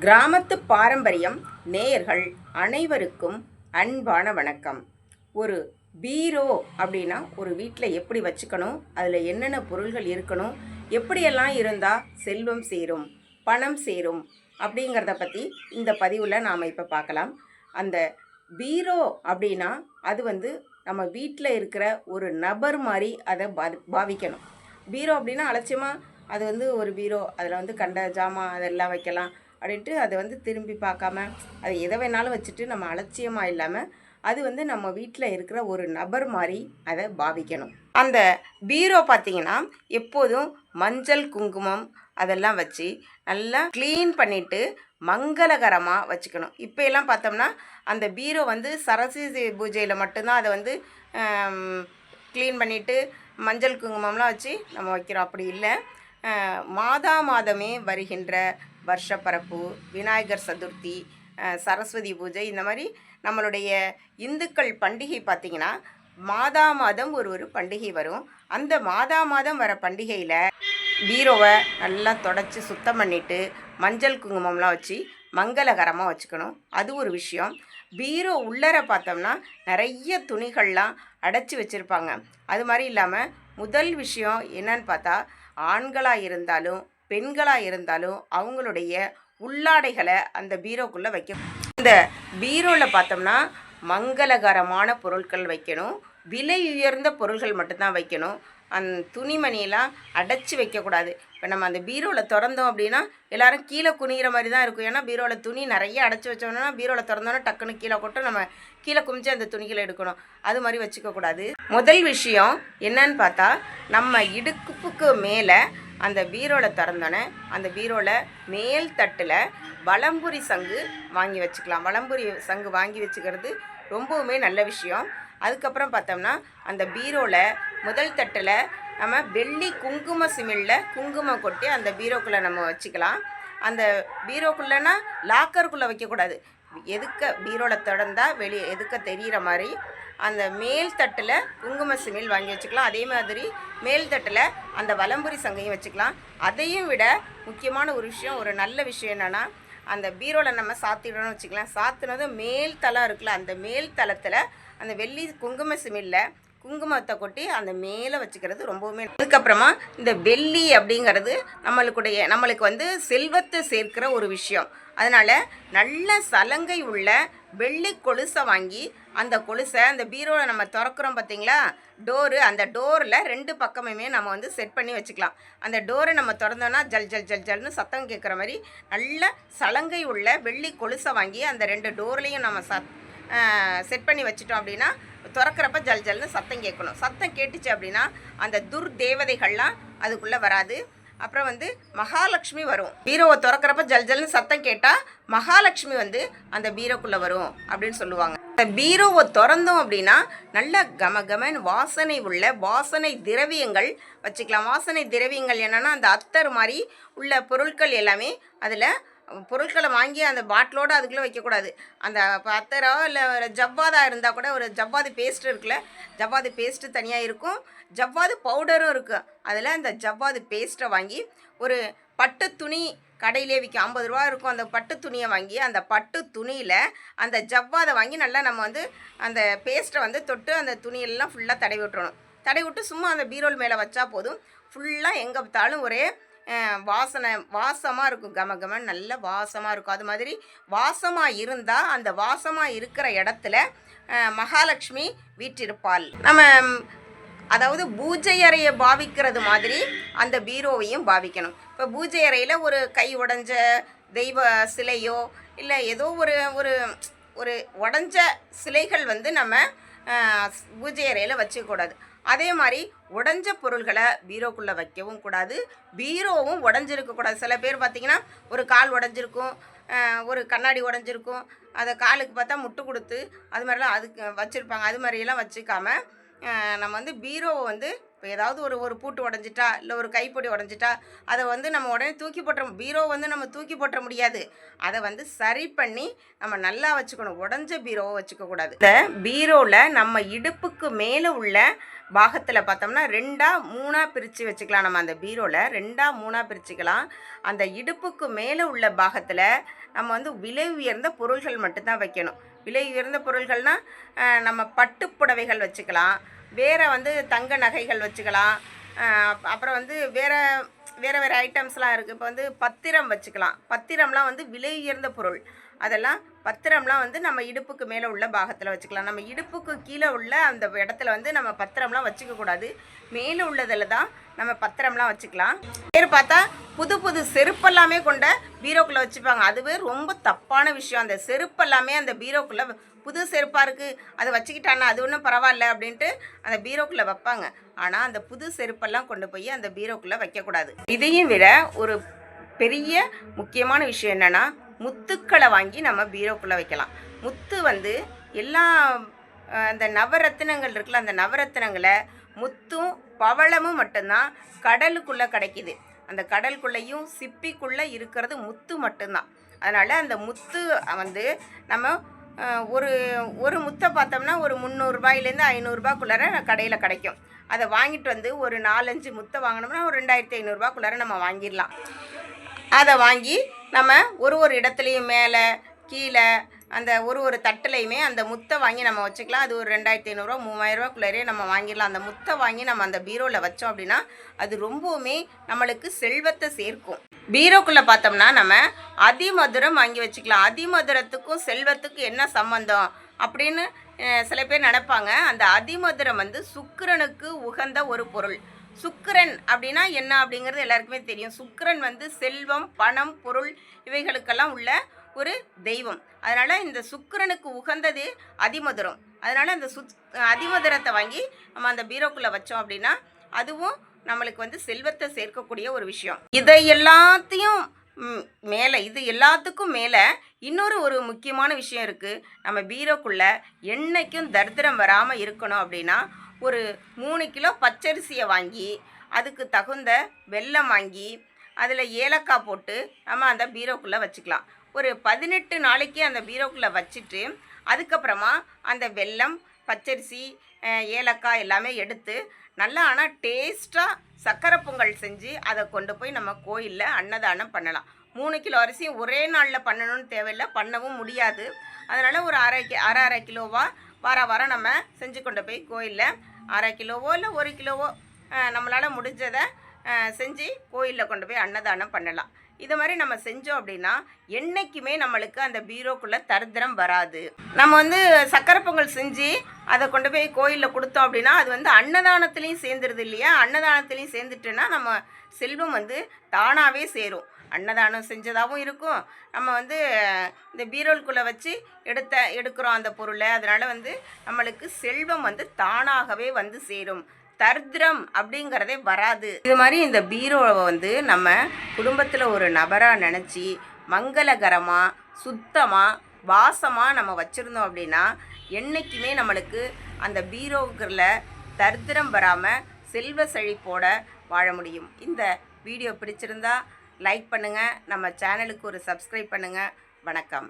கிராமத்து பாரம்பரியம் நேயர்கள் அனைவருக்கும் அன்பான வணக்கம். ஒரு பீரோ அப்படின்னா ஒரு வீட்டில் எப்படி வச்சுக்கணும், அதில் என்னென்ன பொருள்கள் இருக்கணும், எப்படியெல்லாம் இருந்தால் செல்வம் சேரும், பணம் சேரும் அப்படிங்கிறத பற்றி இந்த பதிவில் நாம் இப்போ பார்க்கலாம். அந்த பீரோ அப்படின்னா அது நம்ம வீட்டில் இருக்கிற ஒரு நபர் மாதிரி அதை பாவிக்கணும். பீரோ அப்படின்னா அலட்சியமாக அது ஒரு பீரோ, அதில் கண்ட ஜாமான் அதெல்லாம் வைக்கலாம் அப்படின்ட்டு அதை திரும்பி பார்க்காம அதை எதை வேணாலும் வச்சுட்டு நம்ம அலட்சியமாக இல்லாமல் அது நம்ம வீட்டில் இருக்கிற ஒரு நபர் மாதிரி அதை பாவிக்கணும். அந்த பீரோ பார்த்திங்கன்னா எப்போதும் மஞ்சள் குங்குமம் அதெல்லாம் வச்சு நல்லா க்ளீன் பண்ணிவிட்டு மங்களகரமாக வச்சுக்கணும். இப்போ எல்லாம் பார்த்தோம்னா அந்த பீரோ சரஸ்வதி பூஜையில் மட்டும்தான் அதை க்ளீன் பண்ணிவிட்டு மஞ்சள் குங்குமம்லாம் வச்சு நம்ம வைக்கிறோம். அப்படி இல்லை, மாதமே வருகின்ற வருஷப்பரப்பு, விநாயகர் சதுர்த்தி, சரஸ்வதி பூஜை, இந்த மாதிரி நம்மளுடைய இந்துக்கள் பண்டிகை பார்த்திங்கன்னா மாதம் ஒரு பண்டிகை வரும். அந்த மாதம் வர பண்டிகையில் பீரோவை நல்லா தொடச்சி சுத்தம் பண்ணிவிட்டு மஞ்சள் குங்குமம்லாம் வச்சு மங்களகரமாக வச்சுக்கணும். அது ஒரு விஷயம். பீரோ உள்ளர பார்த்தோம்னா நிறைய துணிகள்லாம் அடைச்சி வச்சுருப்பாங்க. அது மாதிரி இல்லாமல் முதல் விஷயம் என்னன்னு பார்த்தா, ஆண்களாக இருந்தாலும் பெண்களாக இருந்தாலும் அவங்களுடைய உள்ளாடைகளை அந்த பீரோக்குள்ளே வைக்கணும். இந்த பீரோவில் பார்த்தோம்னா மங்களகரமான பொருட்கள் வைக்கணும், விலை உயர்ந்த பொருள்கள் மட்டும்தான் வைக்கணும். அந்த துணிமணியெல்லாம் அடைச்சி வைக்கக்கூடாது. இப்போ நம்ம அந்த பீரோவில் திறந்தோம் அப்படின்னா எல்லோரும் கீழே குனிகிற மாதிரி தான் இருக்கும். ஏன்னா பீரோவில் துணி நிறைய அடைச்சி வச்சோம்னா பீரோவில் திறந்தோன்னா டக்குன்னு கீழே கொட்டும், நம்ம கீழே குமிச்சு அந்த துணிகளை எடுக்கணும். அது மாதிரி வச்சுக்கக்கூடாது. முதல் விஷயம் என்னன்னு பார்த்தா, நம்ம இடுப்புக்கு மேலே அந்த பீரோவில் திறந்தோன்னே அந்த பீரோவில் மேல் தட்டில் வலம்புரி சங்கு வாங்கி வச்சுக்கலாம். வலம்புரி சங்கு வாங்கி வச்சுக்கிறது ரொம்பவுமே நல்ல விஷயம். அதுக்கப்புறம் பார்த்தோம்னா அந்த பீரோவில் முதல் தட்டில் நம்ம வெள்ளி குங்கும சிமிழில் குங்குமம் கொட்டி அந்த பீரோக்குள்ளே நம்ம வச்சுக்கலாம். அந்த பீரோக்குள்ளேனா லாக்கருக்குள்ளே வைக்கக்கூடாது. எதுக்க பீரோவில் திறந்தால் வெளியே எதுக்க தெரிகிற மாதிரி அந்த மேல் தட்டில் குங்கும சிமிழ் வாங்கி வச்சுக்கலாம். அதே மாதிரி மேல் தட்டில் அந்த வலம்புரி சங்கையும் வச்சுக்கலாம். அதையும் விட முக்கியமான ஒரு விஷயம், ஒரு நல்ல விஷயம் என்னென்னா, அந்த பீரோவில் நம்ம சாத்திடணும்னு வச்சுக்கலாம். சாத்தினதும் மேல் தளம் இருக்குல்ல, அந்த மேல் தளத்தில் அந்த வெள்ளி குங்கும சிமிழில் குங்குமத்தை கொட்டி அந்த மேலே வச்சுக்கிறது ரொம்பவுமே. அதுக்கப்புறமா இந்த வெள்ளி அப்படிங்கிறது நம்மளுக்கு செல்வத்தை சேர்க்கிற ஒரு விஷயம். அதனால் நல்ல சலங்கை உள்ள வெள்ளி கொலுசை வாங்கி அந்த கொலுசை அந்த பீரோவில் நம்ம திறக்கிறோம் பார்த்திங்களா, டோரு, அந்த டோரில் ரெண்டு பக்கமுமே நம்ம செட் பண்ணி வச்சுக்கலாம். அந்த டோரை நம்ம திறந்தோன்னா ஜல் ஜல் ஜல் ஜல்னு சத்தம் கேட்குற மாதிரி நல்ல சலங்கை உள்ள வெள்ளி கொலுசை வாங்கி அந்த ரெண்டு டோர்லேயும் நம்ம செட் பண்ணி வச்சிட்டோம் அப்படின்னா திறக்கிறப்ப ஜல் ஜல்னு சத்தம் கேட்கணும். சத்தம் கேட்டுச்சு அப்படின்னா அந்த துர்தேவதைகள்லாம் அதுக்குள்ளே வராது. அப்புறம் மகாலட்சுமி வரும். பீரோவை திறக்கிறப்ப ஜல் ஜல்னு சத்தம் கேட்டால் மகாலட்சுமி அந்த பீரோக்குள்ளே வரும் அப்படின்னு சொல்லுவாங்க. அந்த பீரோவை திறந்தோம் அப்படின்னா நல்ல கமகமன் வாசனை உள்ள வாசனை திரவியங்கள் வச்சுக்கலாம். வாசனை திரவியங்கள் என்னென்னா அந்த அத்தர் மாதிரி உள்ள பொருட்கள் எல்லாமே அதில் பொருட்களை வாங்கி அந்த பாட்டிலோடு அதுக்குள்ளே வைக்கக்கூடாது. அந்த அத்தரோ இல்லை ஜவ்வாதாக இருந்தால் கூட ஒரு ஜவ்வாது பேஸ்ட்டு இருக்குல்ல, ஜவ்வாது பேஸ்ட்டு தனியாக இருக்கும், ஜவ்வாது பவுடரும் இருக்குது. அதில் அந்த ஜவ்வாது பேஸ்ட்டை வாங்கி ஒரு பட்டு துணி கடையிலே விற்கும், 50 ரூபா இருக்கும். அந்த பட்டு துணியை வாங்கி அந்த பட்டு துணியில் அந்த ஜவ்வாதை வாங்கி நல்லா நம்ம அந்த பேஸ்ட்டை தொட்டு அந்த துணியெல்லாம் ஃபுல்லாக தடவி விட்டுறணும். தடவி விட்டு சும்மா அந்த பீரோல் மேலே வச்சா போதும். ஃபுல்லாக எங்கே பார்த்தாலும் ஒரே வாசமாக இருக்கும், கமகமன் நல்ல வாசமாக இருக்கும். அது மாதிரி வாசமாக இருந்தால் அந்த வாசமாக இருக்கிற இடத்துல மகாலட்சுமி வீற்றிருப்பாள். நம்ம அதாவது பூஜை அறையை பாவிக்கிறது மாதிரி அந்த பீரோவையும் பாவிக்கணும். இப்போ பூஜை அறையில் ஒரு கை உடைஞ்ச தெய்வ சிலையோ இல்லை ஏதோ ஒரு ஒரு ஒரு உடஞ்ச சிலைகள் நம்ம பூஜை அறையில் வச்சுக்கூடாது. அதே மாதிரி உடஞ்ச பொருள்களை பீரோக்குள்ளே வைக்கவும் கூடாது, பீரோவும் உடஞ்சிருக்கக்கூடாது. சில பேர் பார்த்திங்கன்னா ஒரு கால் உடஞ்சிருக்கும், ஒரு கண்ணாடி உடஞ்சிருக்கும், அதை காலுக்கு பார்த்தா முட்டு கொடுத்து அது மாதிரிலாம் அதுக்கு வச்சுருப்பாங்க. அது மாதிரியெல்லாம் வச்சுக்காம நம்ம பீரோவை இப்போ ஏதாவது ஒரு பூட்டு உடஞ்சிட்டா இல்லை ஒரு கைப்பொடி உடஞ்சிட்டா அதை நம்ம உடனே தூக்கி போட்டுற, பீரோ நம்ம தூக்கி போட்டுற முடியாது. அதை சரி பண்ணி நம்ம நல்லா வச்சுக்கணும். உடஞ்ச பீரோவை வச்சுக்கக்கூடாது. இந்த பீரோவில் நம்ம இடுப்புக்கு மேலே உள்ள பாகத்தில் பார்த்தோம்னா 2ஆ 3ஆ பிரித்து வச்சுக்கலாம். நம்ம அந்த பீரோவில் 2ஆ 3ஆ பிரிச்சுக்கலாம். அந்த இடுப்புக்கு மேலே உள்ள பாகத்தில் நம்ம வந்து விலை உயர்ந்த பொருள்கள் மட்டும்தான் வைக்கணும். விலை உயர்ந்த பொருள்கள்னால் நம்ம பட்டுப்புடவைகள் வச்சுக்கலாம், வேறு வந்து தங்க நகைகள் வச்சுக்கலாம், அப்புறம் வந்து வேறு வேறு ஐட்டம்ஸ்லாம் இருக்குது. இப்போ வந்து பத்திரம் வச்சுக்கலாம். பத்திரம்லாம் வந்து விலை உயர்ந்த பொருள். அதெல்லாம் பத்திரம்லாம் வந்து நம்ம இடுப்புக்கு மேலே உள்ள பாகத்தில் வச்சுக்கலாம். நம்ம இடுப்புக்கு கீழே உள்ள அந்த இடத்துல வந்து நம்ம பத்திரம்லாம் வச்சுக்கக்கூடாது. மேலே உள்ளதில் தான் நம்ம பத்திரம்லாம் வச்சுக்கலாம். பேர் பார்த்தா புது புது செருப்பெல்லாமே கொண்ட பீரோக்குள்ளே வச்சுப்பாங்க. அதுவே ரொம்ப தப்பான விஷயம். அந்த செருப்பெல்லாமே அந்த பீரோக்குள்ளே புது செருப்பாக இருக்குது, அது வச்சுக்கிட்டானா அது ஒன்றும் பரவாயில்ல அப்படின்ட்டு அந்த பீரோக்குள்ளே வைப்பாங்க. ஆனால் அந்த புது செருப்பெல்லாம் கொண்டு போய் அந்த பீரோக்குள்ளே வைக்கக்கூடாது. இதையும் விட ஒரு பெரிய முக்கியமான விஷயம் என்னென்னா, முத்துக்களை வாங்கி நம்ம பீரோக்குள்ளே வைக்கலாம். முத்து வந்து எல்லா அந்த நவரத்தினங்கள் இருக்குல்ல, அந்த நவரத்தினங்களை முத்தும் பவளமும் மட்டும்தான் கடலுக்குள்ளே கிடைக்கிது. அந்த கடலுக்குள்ளேயும் சிப்பிக்குள்ளே இருக்கிறது முத்து மட்டும்தான். அதனால் அந்த முத்து வந்து நம்ம ஒரு முத்தை பார்த்தோம்னா ஒரு 300 ரூபாயிலேருந்து 500 ரூபாய்க்குள்ளார கடையில் கிடைக்கும். அதை வாங்கிட்டு வந்து ஒரு 4-5 முத்தை வாங்கினோம்னா ஒரு 2500 ரூபாய்க்குள்ளார நம்ம வாங்கிடலாம். அதை வாங்கி நம்ம ஒரு இடத்துலையும் மேலே கீழே அந்த ஒரு தட்டுலையுமே அந்த முத்தை வாங்கி நம்ம வச்சுக்கலாம். அது ஒரு 2500 3000 ரூபாய்க்குள்ளேயே நம்ம வாங்கிடலாம். அந்த முத்தை வாங்கி நம்ம அந்த பீரோவில் வச்சோம் அப்படின்னா அது ரொம்பவுமே நம்மளுக்கு செல்வத்தை சேர்க்கும். பீரோக்குள்ளே பார்த்தோம்னா நம்ம அதிமதுரம் வாங்கி வச்சுக்கலாம். அதிமதுரத்துக்கும் செல்வத்துக்கும் என்ன சம்மந்தம் அப்படின்னு சில பேர் நினைப்பாங்க. அந்த அதிமதுரம் வந்து சுக்கிரனுக்கு உகந்த ஒரு பொருள். சுக்கிரன் அப்படின்னா என்ன அப்படிங்கிறது எல்லாருக்குமே தெரியும். சுக்கிரன் வந்து செல்வம், பணம், பொருள் இவைகளுக்கெல்லாம் உள்ள ஒரு தெய்வம். அதனால் இந்த சுக்கிரனுக்கு உகந்தது அதிமதுரம். அதனால் அந்த அதிமதுரத்தை வாங்கி நம்ம அந்த பீரோக்குள்ளே வச்சோம் அப்படின்னா அதுவும் நம்மளுக்கு வந்து செல்வத்தை சேர்க்கக்கூடிய ஒரு விஷயம். இது எல்லாத்துக்கும் மேலே இன்னொரு முக்கியமான விஷயம் இருக்குது. நம்ம பீரோக்குள்ளே என்னைக்கும் தரித்திரம் வராமல் இருக்கணும் அப்படின்னா ஒரு 3 கிலோ பச்சரிசியை வாங்கி அதுக்கு தகுந்த வெல்லம் வாங்கி அதில் ஏலக்காய் போட்டு நம்ம அந்த பீரோக்குள்ளே வச்சுக்கலாம். ஒரு 18 நாளைக்கு அந்த பீரோக்குள்ளே வச்சுட்டு அதுக்கப்புறமா அந்த வெல்லம், பச்சரிசி, ஏலக்காய் எல்லாமே எடுத்து நல்லா ஆனால் டேஸ்ட்டாக சக்கரை பொங்கல் செஞ்சு அதை கொண்டு போய் நம்ம கோயிலில் அன்னதானம் பண்ணலாம். 3 கிலோ அரிசியும் ஒரே நாளில் பண்ணணும்னு தேவையில்லை, பண்ணவும் முடியாது. அதனால் ஒரு அரை கிலோவாக வாரம் நம்ம செஞ்சு கொண்டு போய் கோயிலில் 1/2 கிலோவோ இல்லை 1 கிலோவோ நம்மளால் முடிஞ்சதை செஞ்சு கோயிலில் கொண்டு போய் அன்னதானம் பண்ணலாம். இது மாதிரி நம்ம செஞ்சோம் அப்படின்னா என்றைக்குமே நம்மளுக்கு அந்த பீரோக்குள்ளே தரித்திரம் வராது. நம்ம வந்து சக்கரை பொங்கல் செஞ்சு அதை கொண்டு போய் கோயிலில் கொடுத்தோம் அப்படின்னா அது வந்து அன்னதானத்துலேயும் சேர்ந்துருது இல்லையா? அன்னதானத்துலேயும் சேர்ந்துட்டுன்னா நம்ம செல்வம் வந்து தானாகவே சேரும். அன்னதானம் செஞ்சதாகவும் இருக்கும். நம்ம வந்து இந்த பீரோல்குள்ளே வச்சு எடுக்கிறோம் அந்த பொருளை. அதனால் வந்து நம்மளுக்கு செல்வம் வந்து தானாகவே வந்து சேரும். தரித்திரம் அப்படிங்கிறதே வராது. இது மாதிரி இந்த பீரோவை வந்து நம்ம குடும்பத்தில் ஒரு நபராக நினச்சி மங்களகரமாக சுத்தமாக வாசமாக நம்ம வச்சுருந்தோம் அப்படின்னா என்றைக்குமே நம்மளுக்கு அந்த பீரோவுக்குள்ள தரித்திரம் வராமல் செல்வ செழிப்போட வாழ முடியும். இந்த வீடியோ பிடிச்சிருந்தா லைக் பண்ணுங்கள், நம்ம சேனலுக்கு ஒரு சப்ஸ்கிரைப் பண்ணுங்கள். வணக்கம்.